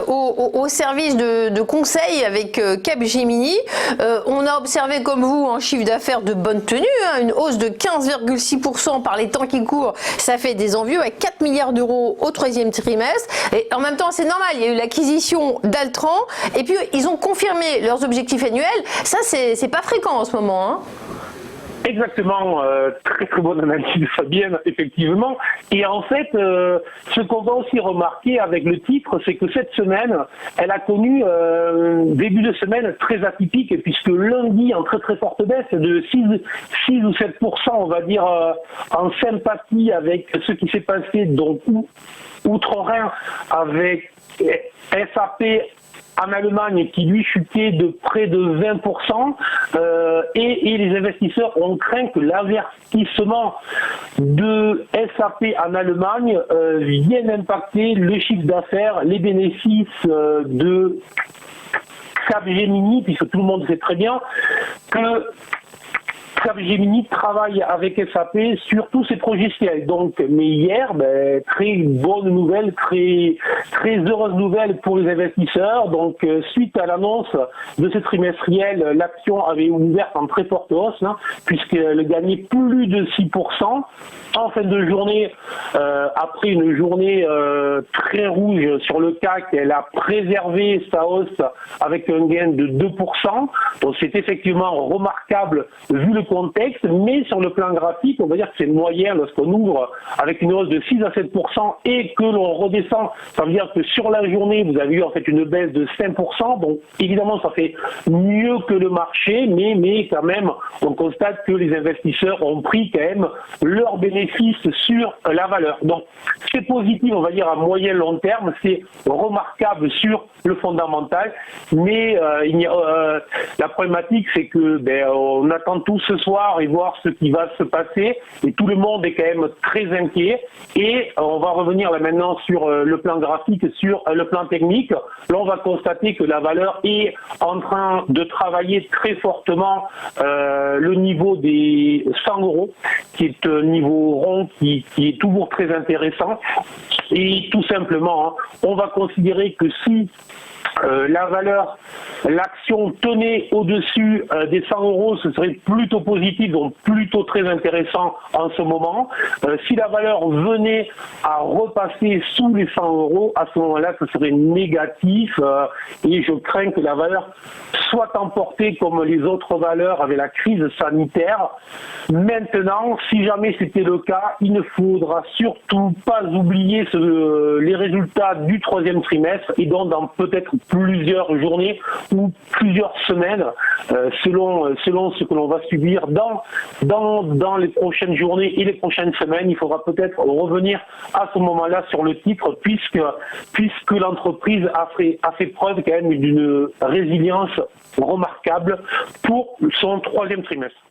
au service de conseil avec Capgemini. On a observé comme vous un chiffre d'affaires de bonne tenue, hein, une hausse de 15,6% par les temps qui courent. Ça fait des envieux à 4 milliards d'euros au troisième trimestre. Et en même temps, c'est normal, il y a eu l'acquisition d'Altran et puis ils ont confirmé leurs objectifs annuels. Ça, c'est pas fréquent en ce moment, hein. Exactement, très très bonne analyse Fabienne, effectivement. Et en fait, ce qu'on va aussi remarquer avec le titre, c'est que cette semaine, elle a connu début de semaine très atypique, puisque lundi, en très très forte baisse de 6 ou 7%, on va dire, en sympathie avec ce qui s'est passé donc outre-Rhin avec SAP en Allemagne qui lui chutait de près de 20%, et les investisseurs ont craint que l'avertissement de SAP en Allemagne vienne impacter le chiffre d'affaires, les bénéfices de Capgemini, puisque tout le monde sait très bien que Capgemini travaille avec SAP sur tous ses projets ciel. Donc, mais hier, très bonne nouvelle, très heureuse nouvelle pour les investisseurs. Donc, suite à l'annonce de ce trimestriel, l'action avait ouvert en très forte hausse, hein, puisqu'elle gagnait plus de 6%. En fin de journée, après une journée très rouge sur le CAC, elle a préservé sa hausse avec un gain de 2%. Donc, c'est effectivement remarquable vu le contexte, mais sur le plan graphique, on va dire que c'est moyen lorsqu'on ouvre avec une hausse de 6 à 7% et que l'on redescend. Ça veut dire que sur la journée, vous avez eu en fait une baisse de 5%. Donc évidemment, ça fait mieux que le marché, mais quand même, on constate que les investisseurs ont pris quand même leurs bénéfices sur la valeur. Donc c'est positif, on va dire à moyen long terme, c'est remarquable sur le fondamental, mais la problématique, c'est que on attend tous ce soir et voir ce qui va se passer, et tout le monde est quand même très inquiet. Et on va revenir là maintenant sur le plan graphique, sur le plan technique. Là, on va constater que la valeur est en train de travailler très fortement le niveau des 100 euros, qui est un niveau rond qui est toujours très intéressant. Et tout simplement, hein, on va considérer que si la valeur, l'action tenait au-dessus des 100 euros, ce serait plutôt positif, donc plutôt très intéressant en ce moment. Si la valeur venait à repasser sous les 100 euros, à ce moment-là, ce serait négatif, et je crains que la valeur soit emportée comme les autres valeurs avec la crise sanitaire. Maintenant, si jamais c'était le cas, il ne faudra surtout pas oublier les résultats du troisième trimestre, et donc dans peut-être plusieurs journées ou plusieurs semaines, selon ce que l'on va subir dans les prochaines journées et les prochaines semaines. Il faudra peut-être revenir à ce moment-là sur le titre, puisque l'entreprise a fait preuve quand même d'une résilience remarquable pour son troisième trimestre.